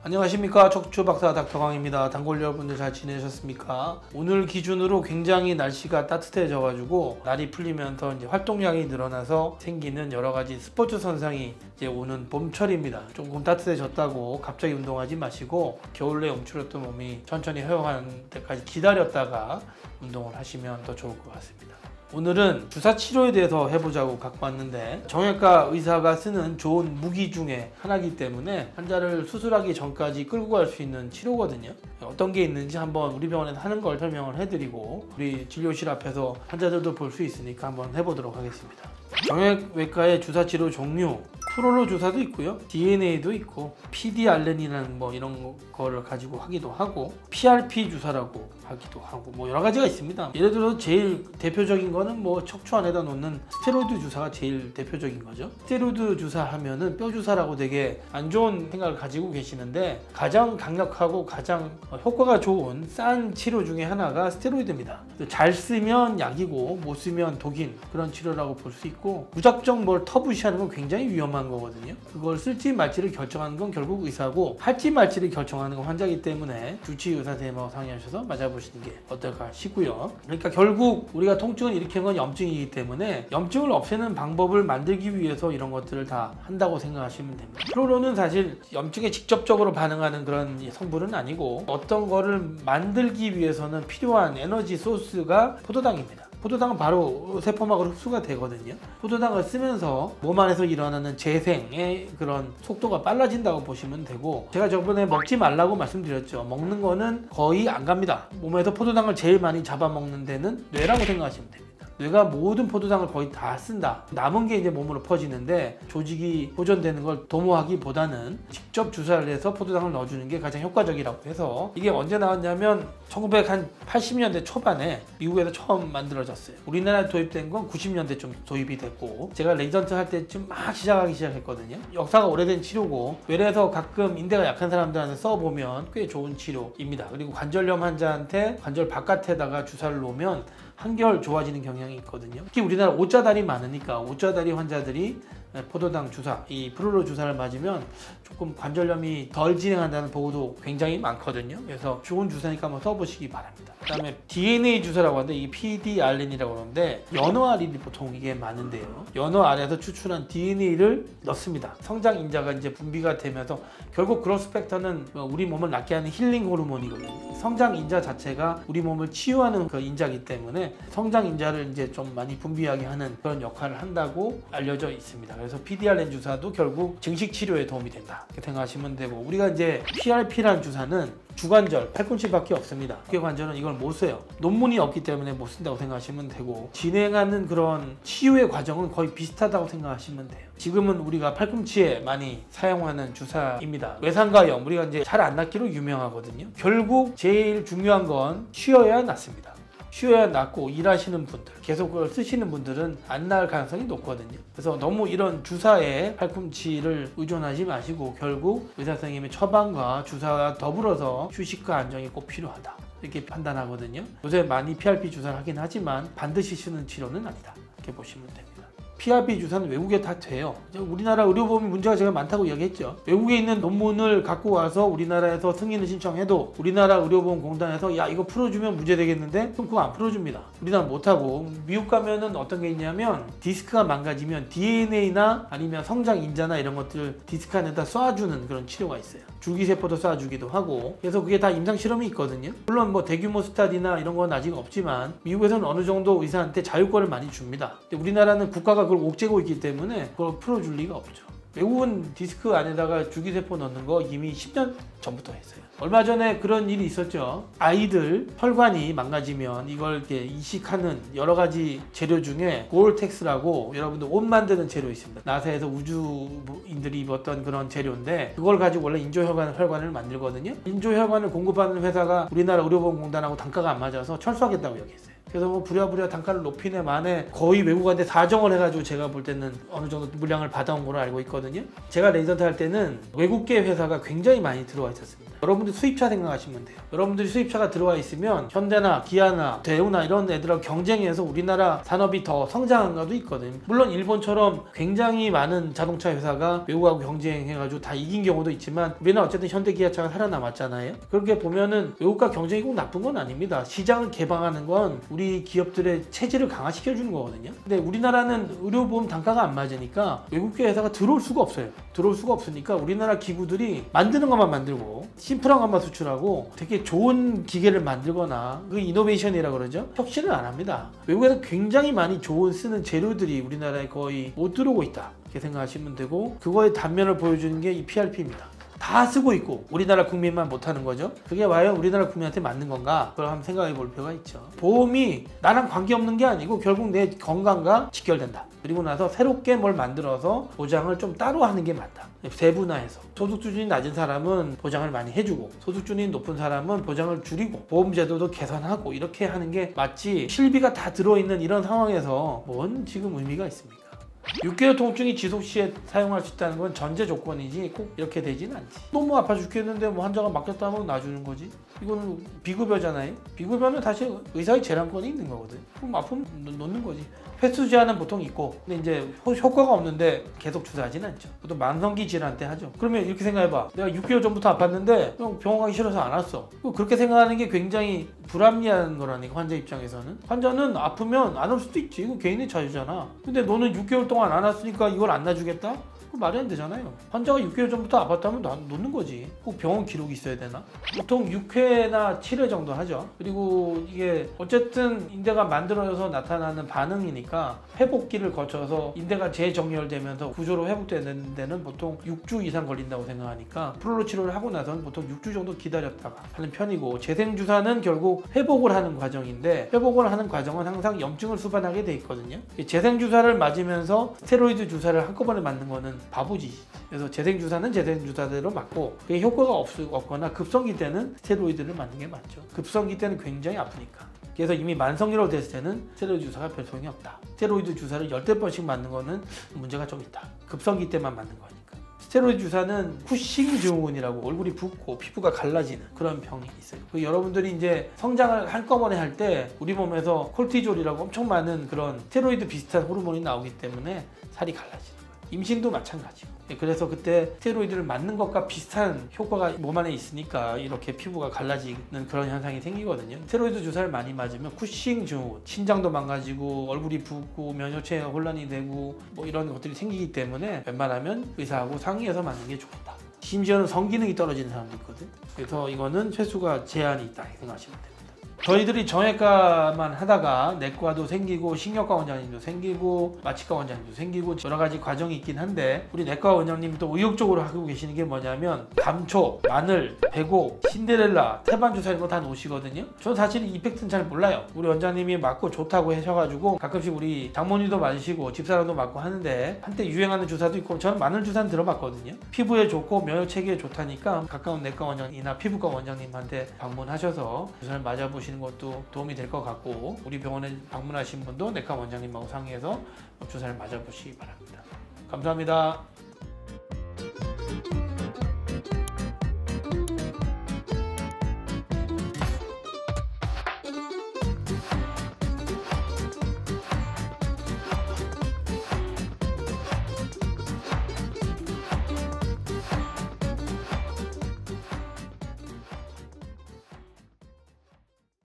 안녕하십니까, 척추박사 닥터강입니다. 단골 여러분들 잘 지내셨습니까? 오늘 기준으로 굉장히 날씨가 따뜻해져 가지고 날이 풀리면서 이제 활동량이 늘어나서 생기는 여러 가지 스포츠 선상이 이제 오는 봄철입니다. 조금 따뜻해졌다고 갑자기 운동하지 마시고 겨울에 움츠렸던 몸이 천천히 회복하는 때까지 기다렸다가 운동을 하시면 더 좋을 것 같습니다. 오늘은 주사 치료에 대해서 해보자고 갖고 왔는데, 정형외과 의사가 쓰는 좋은 무기 중에 하나이기 때문에 환자를 수술하기 전까지 끌고 갈 수 있는 치료거든요. 어떤 게 있는지 한번 우리 병원에서 하는 걸 설명을 해드리고 우리 진료실 앞에서 환자들도 볼 수 있으니까 한번 해보도록 하겠습니다. 정형외과의 주사 치료 종류, 프롤로 주사도 있고요, DNA도 있고, PDRN이라는 뭐 이런 거를 가지고 하기도 하고, PRP 주사라고 하기도 하고, 뭐 여러 가지가 있습니다. 예를 들어 제일 대표적인 거는 뭐 척추 안에다 놓는 스테로이드 주사가 제일 대표적인 거죠. 스테로이드 주사 하면은 뼈 주사라고 되게 안 좋은 생각을 가지고 계시는데, 가장 강력하고 가장 효과가 좋은 싼 치료 중에 하나가 스테로이드입니다. 잘 쓰면 약이고 못 쓰면 독인, 그런 치료라고 볼 수 있고, 무작정 뭘 터부시하는 건 굉장히 위험한 거거든요. 그걸 쓸지 말지를 결정하는 건 결국 의사고, 할지 말지를 결정하는 건 환자이기 때문에 주치의 의사 선생님하고 상의하셔서 맞아보시는 게 어떨까 싶고요. 그러니까 결국 우리가 통증을 일으키는 건 염증이기 때문에 염증을 없애는 방법을 만들기 위해서 이런 것들을 다 한다고 생각하시면 됩니다. 프로로는 사실 염증에 직접적으로 반응하는 그런 성분은 아니고, 어떤 거를 만들기 위해서는 필요한 에너지 소스가 포도당입니다. 포도당은 바로 세포막으로 흡수가 되거든요. 포도당을 쓰면서 몸 안에서 일어나는 재생의 그런 속도가 빨라진다고 보시면 되고, 제가 저번에 먹지 말라고 말씀드렸죠. 먹는 거는 거의 안 갑니다. 몸에서 포도당을 제일 많이 잡아먹는 데는 뇌라고 생각하시면 됩니다. 뇌가 모든 포도당을 거의 다 쓴다. 남은 게 이제 몸으로 퍼지는데, 조직이 보존되는 걸 도모하기보다는 직접 주사를 해서 포도당을 넣어주는 게 가장 효과적이라고 해서, 이게 언제 나왔냐면 1980년대 초반에 미국에서 처음 만들어졌어요. 우리나라에 도입된 건 90년대쯤 도입이 됐고, 제가 레지던트 할 때쯤 막 시작하기 시작했거든요. 역사가 오래된 치료고, 뇌에서 가끔 인대가 약한 사람들한테 써보면 꽤 좋은 치료입니다. 그리고 관절염 환자한테 관절 바깥에다가 주사를 놓으면 한결 좋아지는 경향이 있거든요. 특히 우리나라 오자다리 많으니까 오자다리 환자들이 포도당 주사, 이 프롤로 주사를 맞으면 조금 관절염이 덜 진행한다는 보고도 굉장히 많거든요. 그래서 좋은 주사니까 한번 써보시기 바랍니다. 그 다음에 DNA 주사라고 하는데, 이게 PDRN이라고 그러는데, 연어알이 보통 이게 많은데요, 연어알에서 추출한 DNA를 넣습니다. 성장 인자가 이제 분비가 되면서, 결국 그로스 팩터는 우리 몸을 낫게 하는 힐링 호르몬이거든요. 성장 인자 자체가 우리 몸을 치유하는 그 인자이기 때문에 성장 인자를 이제 좀 많이 분비하게 하는 그런 역할을 한다고 알려져 있습니다. 그래서 PDRN 주사도 결국 증식 치료에 도움이 된다, 이렇게 생각하시면 되고, 우리가 이제 PRP라는 주사는 주관절, 팔꿈치밖에 없습니다. 어깨관절은 이걸 못 써요. 논문이 없기 때문에 못 쓴다고 생각하시면 되고, 진행하는 그런 치유의 과정은 거의 비슷하다고 생각하시면 돼요. 지금은 우리가 팔꿈치에 많이 사용하는 주사입니다. 외상가염, 우리가 이제 잘 안 낫기로 유명하거든요. 결국 제일 중요한 건 쉬어야 낫습니다. 쉬어야 낫고, 일하시는 분들, 계속 그걸 쓰시는 분들은 안 나을 가능성이 높거든요. 그래서 너무 이런 주사에 팔꿈치를 의존하지 마시고, 결국 의사 선생님의 처방과 주사와 더불어서 휴식과 안정이 꼭 필요하다, 이렇게 판단하거든요. 요새 많이 PRP 주사를 하긴 하지만 반드시 쓰는 치료는 아니다, 이렇게 보시면 됩니다. PRP 주사는 외국에 다 돼요. 우리나라 의료보험이 문제가 제가 많다고 이야기했죠. 외국에 있는 논문을 갖고 와서 우리나라에서 승인을 신청해도 우리나라 의료보험공단에서 야, 이거 풀어주면 문제 되겠는데, 그럼 그거 안 풀어줍니다. 우리나라 못하고, 미국 가면은 어떤 게 있냐면, 디스크가 망가지면 DNA나 아니면 성장 인자나 이런 것들 디스크 안에다 쏴주는 그런 치료가 있어요. 줄기세포도 쏴주기도 하고, 그래서 그게 다 임상 실험이 있거든요. 물론 뭐 대규모 스타디나 이런 건 아직 없지만 미국에서는 어느 정도 의사한테 자율권을 많이 줍니다. 근데 우리나라는 국가가 그걸 옥죄고 있기 때문에 그걸 풀어줄 리가 없죠. 외국은 디스크 안에다가 줄기세포 넣는 거 이미 10년 전부터 했어요. 얼마 전에 그런 일이 있었죠. 아이들 혈관이 망가지면 이걸 이렇게 이식하는 여러 가지 재료 중에 고르텍스라고, 여러분들 옷 만드는 재료 있습니다. 나사에서 우주인들이 입었던 그런 재료인데, 그걸 가지고 원래 인조혈관을 만들거든요. 인조혈관을 공급하는 회사가 우리나라 의료보험공단하고 단가가 안 맞아서 철수하겠다고 얘기했어요. 그래서 뭐 부랴부랴 단가를 높이네 만에 거의 외국한테 사정을 해가지고 제가 볼 때는 어느 정도 물량을 받아온 걸로 알고 있거든요. 제가 레지던트 할 때는 외국계 회사가 굉장히 많이 들어와 있었습니다. 여러분들 수입차 생각하시면 돼요. 여러분들이 수입차가 들어와 있으면 현대나 기아나 대우나 이런 애들하고 경쟁해서 우리나라 산업이 더 성장한 것도 있거든요. 물론 일본처럼 굉장히 많은 자동차 회사가 외국하고 경쟁해가지고 다 이긴 경우도 있지만 우리는 어쨌든 현대 기아차가 살아남았잖아요. 그렇게 보면은 외국과 경쟁이 꼭 나쁜 건 아닙니다. 시장을 개방하는 건 우리 기업들의 체질을 강화시켜주는 거거든요. 근데 우리나라는 의료보험 단가가 안 맞으니까 외국계 회사가 들어올 수가 없어요. 들어올 수가 없으니까 우리나라 기구들이 만드는 것만 만들고 심플한 것만 수출하고 되게 좋은 기계를 만들거나 그 이노베이션이라고 그러죠. 혁신을 안 합니다. 외국에서 굉장히 많이 좋은 쓰는 재료들이 우리나라에 거의 못 들어오고 있다. 이렇게 생각하시면 되고 그거의 단면을 보여주는 게 이 PRP입니다. 다 쓰고 있고 우리나라 국민만 못하는 거죠. 그게 과연 우리나라 국민한테 맞는 건가? 그걸 한번 생각해 볼 필요가 있죠. 보험이 나랑 관계없는 게 아니고 결국 내 건강과 직결된다. 그리고 나서 새롭게 뭘 만들어서 보장을 좀 따로 하는 게 맞다. 세분화해서 소득 수준이 낮은 사람은 보장을 많이 해주고 소득 수준이 높은 사람은 보장을 줄이고 보험 제도도 개선하고 이렇게 하는 게 맞지 실비가 다 들어있는 이런 상황에서 뭔 지금 의미가 있습니까? 6개월 통증이 지속 시에 사용할 수 있다는 건 전제 조건이지 꼭 이렇게 되지는 않지. 너무 아파 죽겠는데 뭐 환자가 맡겼다면 놔주는 거지. 이거는 비급여잖아요. 비급여는 사실 의사의 재량권이 있는 거거든. 그럼 아프면 놓는 거지. 횟수 제한은 보통 있고 근데 이제 효과가 없는데 계속 주사하진 않죠. 보통 만성기 질환 때 하죠. 그러면 이렇게 생각해봐. 내가 6개월 전부터 아팠는데 형 병원 가기 싫어서 안 왔어. 그렇게 생각하는 게 굉장히 불합리한 거라니까 환자 입장에서는. 환자는 아프면 안 올 수도 있지. 이거 개인의 자유잖아. 근데 너는 6개월 동안 안 왔으니까 이걸 안 놔주겠다? 말이 안 되잖아요. 환자가 6개월 전부터 아팠다면 놓는 거지. 꼭 병원 기록이 있어야 되나? 보통 6회나 7회 정도 하죠. 그리고 이게 어쨌든 인대가 만들어져서 나타나는 반응이니까 회복기를 거쳐서 인대가 재정렬되면서 구조로 회복되는 데는 보통 6주 이상 걸린다고 생각하니까 프롤로 치료를 하고 나서는 보통 6주 정도 기다렸다가 하는 편이고 재생주사는 결국 회복을 하는 과정인데 회복을 하는 과정은 항상 염증을 수반하게 돼 있거든요. 재생주사를 맞으면서 스테로이드 주사를 한꺼번에 맞는 거는 바보지. 그래서 재생주사는 재생주사대로 맞고 그게 효과가 없거나 급성기 때는 스테로이드를 맞는 게 맞죠. 급성기 때는 굉장히 아프니까. 그래서 이미 만성기로 됐을 때는 스테로이드 주사가 별 소용이 없다. 스테로이드 주사를 10대번씩 맞는 거는 문제가 좀 있다. 급성기 때만 맞는 거니까. 스테로이드 주사는 쿠싱 증후군이라고 얼굴이 붓고 피부가 갈라지는 그런 병이 있어요. 여러분들이 이제 성장을 한꺼번에 할 때 우리 몸에서 콜티졸이라고 엄청 많은 그런 스테로이드 비슷한 호르몬이 나오기 때문에 살이 갈라지는 거예요. 임신도 마찬가지고. 그래서 그때 스테로이드를 맞는 것과 비슷한 효과가 몸 안에 있으니까 이렇게 피부가 갈라지는 그런 현상이 생기거든요. 스테로이드 주사를 많이 맞으면 쿠싱 증후군, 신장도 망가지고 얼굴이 붓고 면역체계가 혼란이 되고 뭐 이런 것들이 생기기 때문에 웬만하면 의사하고 상의해서 맞는 게 좋다. 심지어는 성기능이 떨어지는 사람도 있거든. 그래서 이거는 횟수가 제한이 있다 생각하시면 됩니다. 저희들이 정형외과만 하다가 내과도 생기고 신경과 원장님도 생기고 마취과 원장님도 생기고 여러 가지 과정이 있긴 한데 우리 내과 원장님도 의욕적으로 하고 계시는 게 뭐냐면 감초, 마늘, 배고, 신데렐라, 태반주사 이런 거 다 놓으시거든요. 저는 사실 이펙트는 잘 몰라요. 우리 원장님이 맞고 좋다고 하셔가지고 가끔씩 우리 장모님도 맞으시고 집사람도 맞고 하는데 한때 유행하는 주사도 있고 저는 마늘 주사는 들어봤거든요. 피부에 좋고 면역체계에 좋다니까 가까운 내과 원장이나 피부과 원장님한테 방문하셔서 주사를 맞아보시는 것도 도움이 될 것 같고 우리 병원에 방문하신 분도 내과 원장님하고 상의해서 주사를 맞아보시기 바랍니다. 감사합니다.